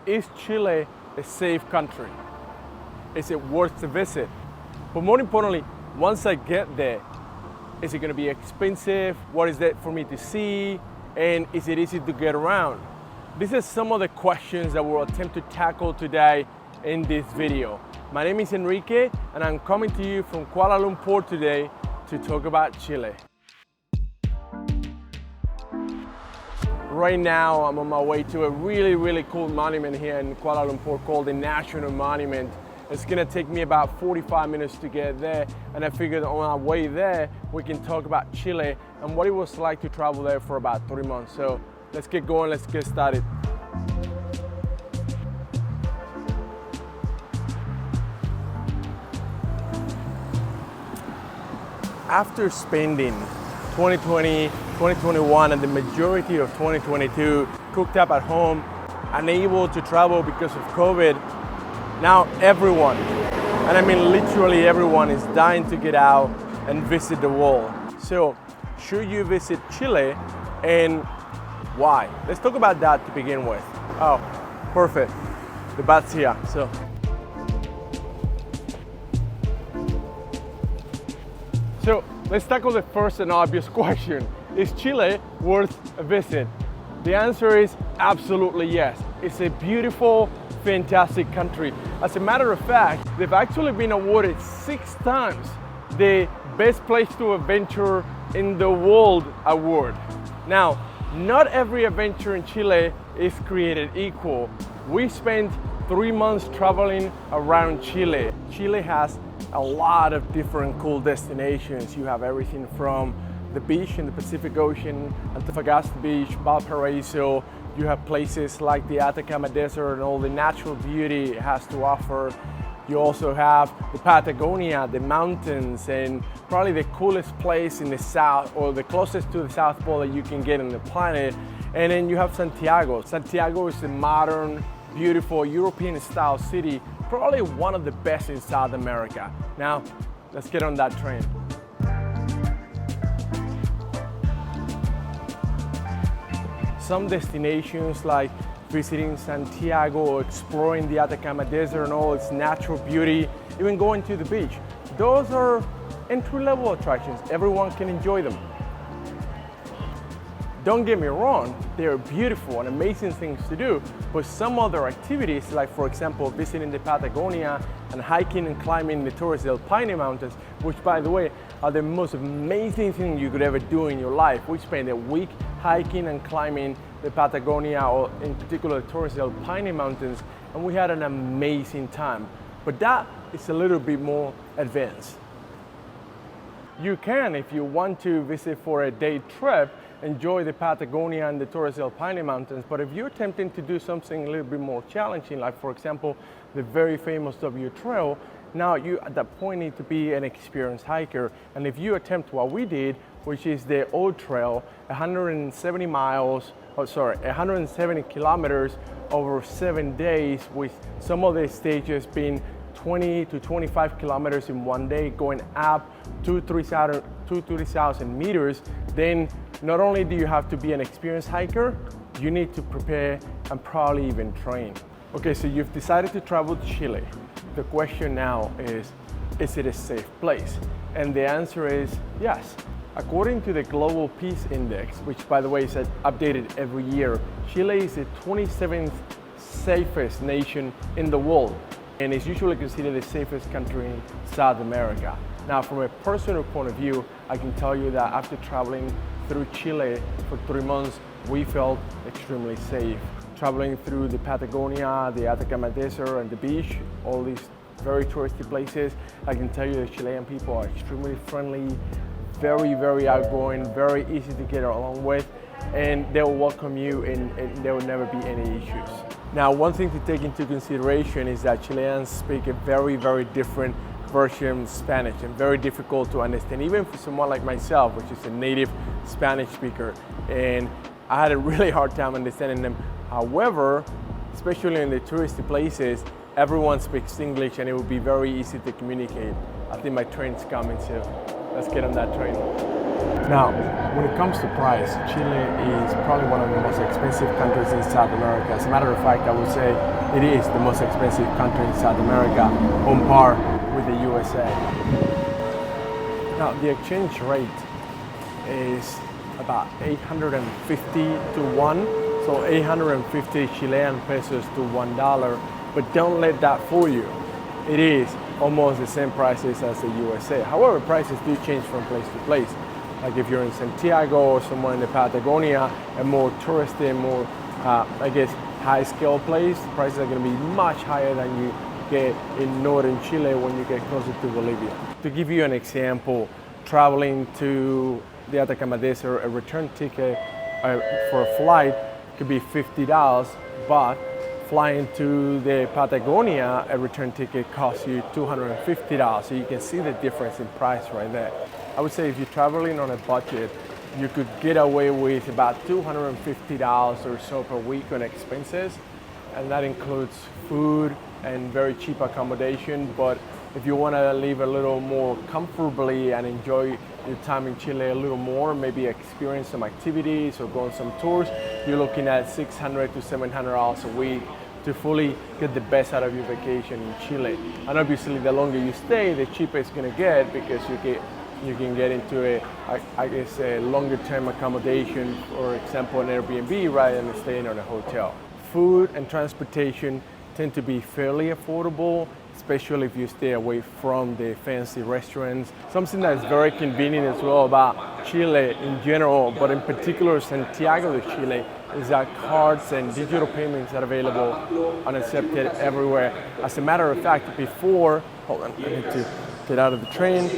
Is Chile a safe country? Is it worth the visit? But more importantly, once I get there, is it going to be expensive? What is there for me to see? And is it easy to get around? These are some of the questions that we'll attempt to tackle today in this video. My name is Enrique, and I'm coming to you from Kuala Lumpur today to talk about Chile. Right now, I'm on my way to a really cool monument here in Kuala Lumpur called the National Monument. It's gonna take me about 45 minutes to get there, and I figured on our way there, we can talk about Chile and what it was like to travel there for about 3 months. So let's get going, let's get started. After spending 2020, 2021 and the majority of 2022 cooked up at home, unable to travel because of COVID, now everyone, and I mean literally everyone, is dying to get out and visit the world. So should you visit Chile, and why? Let's talk about that to begin with. Oh, perfect. The bat's here. So let's tackle the first and obvious question. Is Chile worth a visit? The answer is absolutely yes. It's a beautiful, fantastic country. As a matter of fact, they've actually been awarded 6 times the Best Place to Adventure in the World award. Now, not every adventure in Chile is created equal. We spent 3 months traveling around Chile. Chile has a lot of different cool destinations. You have everything from the beach in the Pacific Ocean, Antofagasta Beach, Valparaiso. You have places like the Atacama Desert and all the natural beauty it has to offer. You also have the Patagonia, the mountains, and probably the coolest place in the south, or the closest to the South Pole that you can get on the planet. And then you have Santiago. Santiago is a modern, beautiful European-style city, probably one of the best in South America. Now, let's get on that train. Some destinations like visiting Santiago or exploring the Atacama Desert and all its natural beauty, even going to the beach, those are entry-level attractions. Everyone can enjoy them. Don't get me wrong, they are beautiful and amazing things to do, but some other activities, like for example, visiting the Patagonia and hiking and climbing the Torres Paine mountains, which by the way, are the most amazing thing you could ever do in your life. We spent a week hiking and climbing the Patagonia, or in particular the Torres Paine mountains, and we had an amazing time. But that is a little bit more advanced. You can, if you want to visit for a day trip, enjoy the Patagonia and the Torres Paine mountains, but if you're attempting to do something a little bit more challenging, like for example, the very famous W Trail, now you at that point need to be an experienced hiker. And if you attempt what we did, which is the Old Trail, 170 kilometers over 7 days, with some of the stages being 20 to 25 kilometers in one day, going up to 3,000 meters, then not only do you have to be an experienced hiker, you need to prepare and probably even train. Okay, so you've decided to travel to Chile. The question now is it a safe place? And the answer is yes. According to the Global Peace Index, which by the way is updated every year, Chile is the 27th safest nation in the world, and is usually considered the safest country in South America. Now, from a personal point of view, I can tell you that after traveling through Chile for 3 months, we felt extremely safe. Traveling through the Patagonia, the Atacama Desert, and the beach, all these very touristy places, I can tell you the Chilean people are extremely friendly, very outgoing, very easy to get along with, and they'll welcome you, and there will never be any issues. Now, one thing to take into consideration is that Chileans speak a very different version of Spanish, and very difficult to understand, even for someone like myself, which is a native Spanish speaker, and I had a really hard time understanding them. However, especially in the touristy places, everyone speaks English and it will be very easy to communicate. I think my train's coming, so let's get on that train. Now, when it comes to price, Chile is probably one of the most expensive countries in South America. As a matter of fact, I would say it is the most expensive country in South America, on par with the USA. Now, the exchange rate is about 850 to 1, so 850 Chilean pesos to $1, but don't let that fool you. It is almost the same prices as the USA. However, prices do change from place to place. Like if you're in Santiago or somewhere in the Patagonia, a more touristy, more, high scale place, prices are gonna be much higher than you get in northern Chile when you get closer to Bolivia. To give you an example, traveling to the Atacama Desert, a return ticket for a flight could be $50, but flying to the Patagonia, a return ticket costs you $250. So you can see the difference in price right there. I would say if you're traveling on a budget, you could get away with about $250 or so per week on expenses, and that includes food and very cheap accommodation. But if you want to live a little more comfortably and enjoy your time in Chile a little more, maybe experience some activities or go on some tours, you're looking at $600 to $700 a week to fully get the best out of your vacation in Chile. And obviously the longer you stay, the cheaper it's going to get, because you can get into a longer term accommodation, for example an Airbnb, rather than staying on a hotel. Food and transportation tend to be fairly affordable, especially if you stay away from the fancy restaurants. Something that's very convenient as well about Chile in general, but in particular Santiago de Chile, is that cards and digital payments are available unaccepted everywhere. As a matter of fact, before, hold on, I need to get out of the train.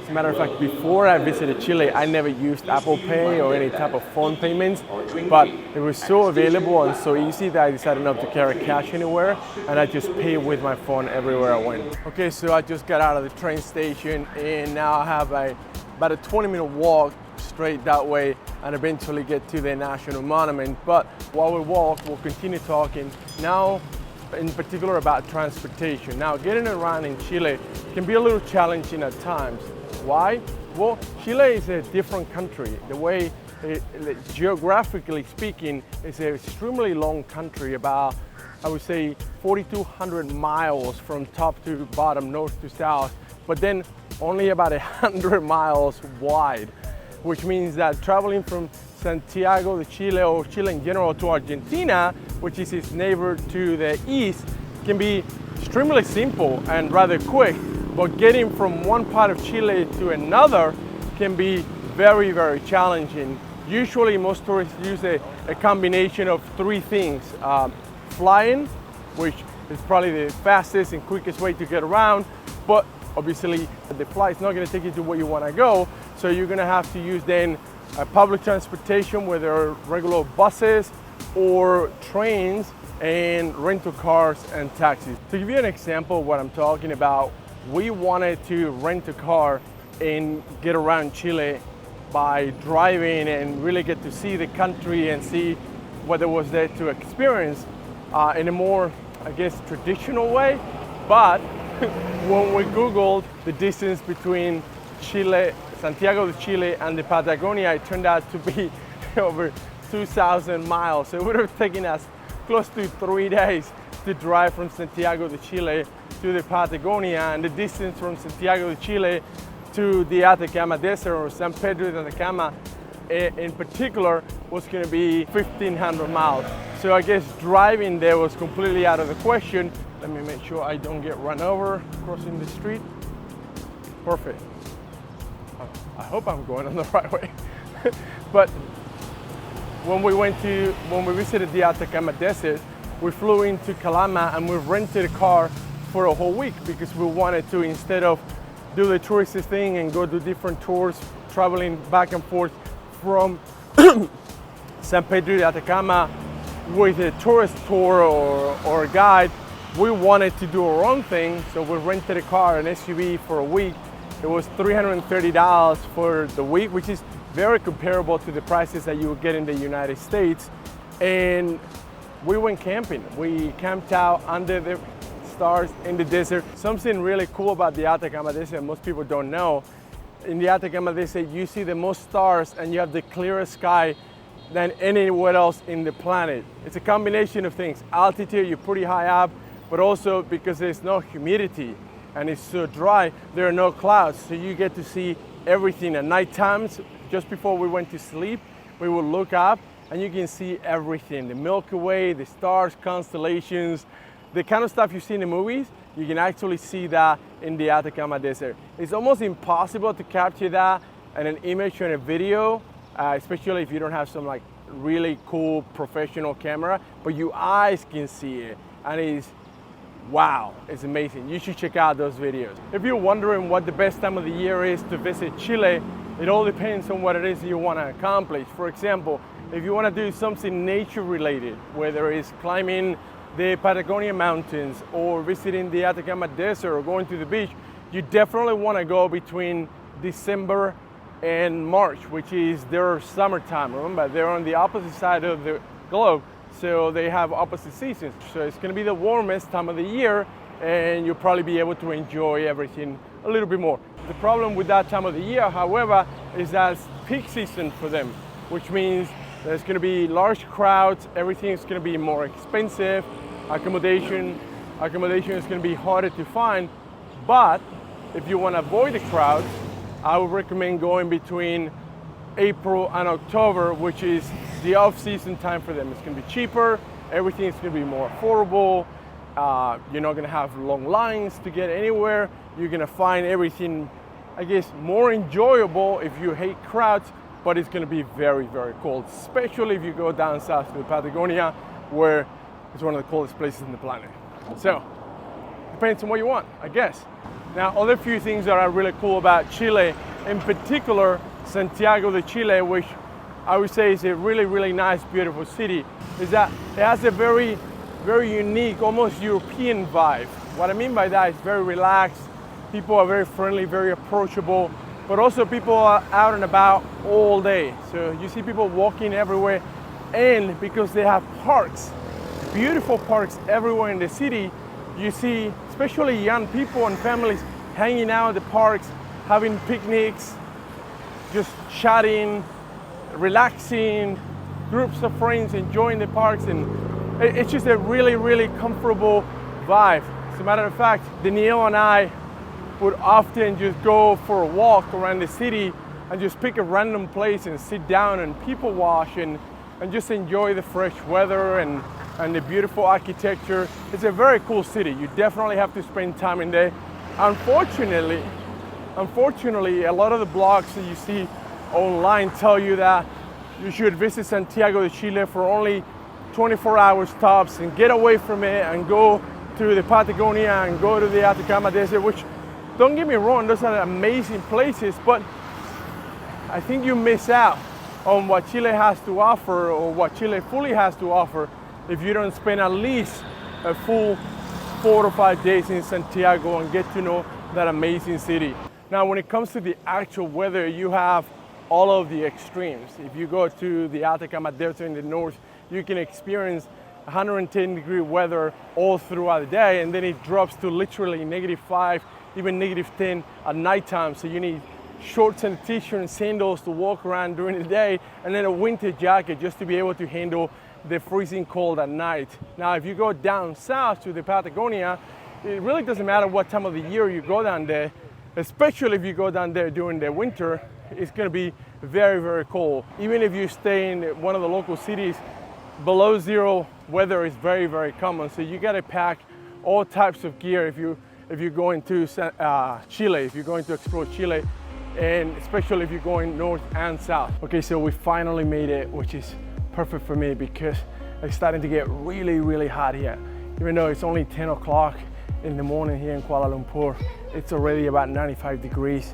As a matter of fact, before I visited Chile, I never used Apple Pay or any type of phone payments, but it was so available and so easy that I decided not to carry cash anywhere, and I just pay with my phone everywhere I went. Okay, so I just got out of the train station, and now I have about a 20-minute walk straight that way and eventually get to the National Monument. But while we walk, we'll continue talking now in particular about transportation. Now, getting around in Chile can be a little challenging at times. Why? Well, Chile is a different country. The way, geographically speaking, it's an extremely long country, about, I would say, 4,200 miles from top to bottom, north to south, but then only about 100 miles wide, which means that traveling from Santiago de Chile, or Chile in general, to Argentina, which is its neighbor to the east, can be extremely simple and rather quick. But getting from one part of Chile to another can be very, very challenging. Usually most tourists use a combination of three things. Flying, which is probably the fastest and quickest way to get around, but obviously the flight's not going to take you to where you want to go, so you're going to have to use then public transportation, whether regular buses or trains, and rental cars and taxis. To give you an example of what I'm talking about, we wanted to rent a car and get around Chile by driving and really get to see the country and see what there was there to experience in a more, I guess, traditional way. But when we Googled the distance between Chile, Santiago de Chile and the Patagonia, it turned out to be over 2,000 miles. So it would have taken us close to 3 days to drive from Santiago de Chile to the Patagonia, and the distance from Santiago de Chile to the Atacama Desert, or San Pedro de Atacama in particular, was going to be 1,500 miles. So I guess driving there was completely out of the question. Let me make sure I don't get run over crossing the street. Perfect. I hope I'm going on the right way. But when we visited the Atacama Desert, we flew into Calama and we rented a car for a whole week, because we wanted to, instead of do the touristy thing and go do different tours, traveling back and forth from San Pedro de Atacama with a tourist tour or a guide, we wanted to do our own thing. So we rented a car, an SUV, for a week. It was $330 for the week, which is very comparable to the prices that you would get in the United States. And we went camping. We camped out under the stars in the desert. Something really cool about the Atacama Desert most people don't know in the Atacama Desert, you see the most stars and you have the clearest sky than anywhere else in the planet. It's a combination of things. Altitude, you're pretty high up, but also because there's no humidity and it's so dry, there are no clouds. So you get to see everything. At night times, just before we went to sleep, we would look up and you can see everything. The Milky Way, the stars, constellations, the kind of stuff you see in the movies, you can actually see that in the Atacama Desert. It's almost impossible to capture that in an image or in a video, especially if you don't have some like really cool professional camera, but your eyes can see it, and it's wow, it's amazing. You should check out those videos. If you're wondering what the best time of the year is to visit Chile, it all depends on what it is you want to accomplish. For example, if you want to do something nature related, whether it's climbing the Patagonia mountains or visiting the Atacama Desert or going to the beach, you definitely want to go between December and March, which is their summertime. Remember, they're on the opposite side of the globe, so they have opposite seasons. So it's going to be the warmest time of the year, and you'll probably be able to enjoy everything a little bit more. The problem with that time of the year, however, is that it's peak season for them, which means there's going to be large crowds, everything is going to be more expensive, accommodation is going to be harder to find. But if you want to avoid the crowds, I would recommend going between April and October, which is the off-season time for them. It's going to be cheaper, everything is going to be more affordable, you're not going to have long lines to get anywhere, you're going to find everything, I guess, more enjoyable if you hate crowds, but it's going to be very, very cold, especially if you go down south to Patagonia, where it's one of the coldest places in the planet. So, depends on what you want, I guess. Now, other few things that are really cool about Chile, in particular, Santiago de Chile, which I would say is a really, really nice, beautiful city, is that it has a very, very unique, almost European vibe. What I mean by that is very relaxed, people are very friendly, very approachable, but also people are out and about all day. So you see people walking everywhere, and because they have parks, beautiful parks everywhere in the city, you see especially young people and families hanging out at the parks, having picnics, just chatting, relaxing, groups of friends enjoying the parks, and it's just a really, really comfortable vibe. As a matter of fact, Danielle and I would often just go for a walk around the city and just pick a random place and sit down and people wash and just enjoy the fresh weather and the beautiful architecture. It's a very cool city. You definitely have to spend time in there. Unfortunately, a lot of the blogs that you see online tell you that you should visit Santiago de Chile for only 24 hours tops and get away from it and go to the Patagonia and go to the Atacama Desert, which, don't get me wrong, those are amazing places, but I think you miss out on what Chile has to offer, or what Chile fully has to offer, if you don't spend at least a full 4 to 5 days in Santiago and get to know that amazing city. Now, when it comes to the actual weather, you have all of the extremes. If you go to the Atacama Desert in the north, you can experience 110-degree weather all throughout the day, and then it drops to literally -5, even -10 at nighttime. So you need shorts and a t-shirt and sandals to walk around during the day, and then a winter jacket just to be able to handle the freezing cold at night. Now, if you go down south to the Patagonia, it really doesn't matter what time of the year you go down there, especially if you go down there during the winter, it's going to be very, very cold. Even if you stay in one of the local cities, below zero weather is very, very common. So you got to pack all types of gear if you're going to Chile, if you're going to explore Chile, and especially if you're going north and south. Okay, so we finally made it, which is perfect for me because it's starting to get really, really hot here. Even though it's only 10 o'clock in the morning here in Kuala Lumpur, it's already about 95 degrees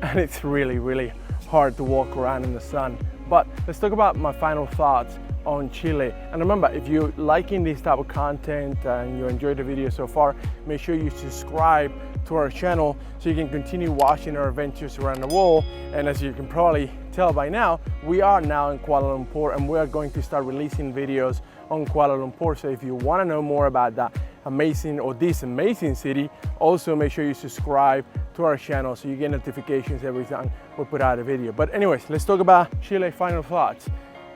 and it's really, really hard to walk around in the sun. But let's talk about my final thoughts on Chile. And remember, if you're liking this type of content and you enjoyed the video so far, make sure you subscribe to our channel so you can continue watching our adventures around the world. And as you can probably tell by now, we are now in Kuala Lumpur and we are going to start releasing videos on Kuala Lumpur. So if you want to know more about that, amazing or this amazing city, also make sure you subscribe to our channel so you get notifications every time we put out a video. But anyways, let's talk about Chile final thoughts.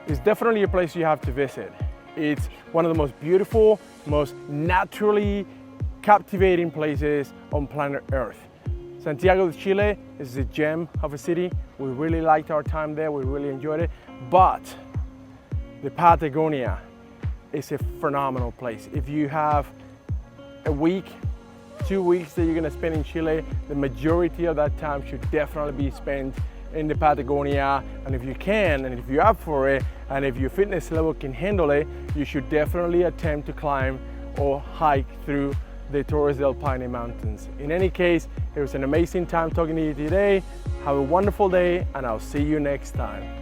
It's definitely a place you have to visit. It's one of the most beautiful, most naturally captivating places on planet Earth. Santiago de Chile is a gem of a city. We really liked our time there, we really enjoyed it. But the Patagonia is a phenomenal place. If you have a week, 2 weeks that you're gonna spend in Chile, the majority of that time should definitely be spent in the Patagonia. And if you can, and if you're up for it, and if your fitness level can handle it, you should definitely attempt to climb or hike through the Torres del Paine mountains. In any case, it was an amazing time talking to you today. Have a wonderful day, and I'll see you next time.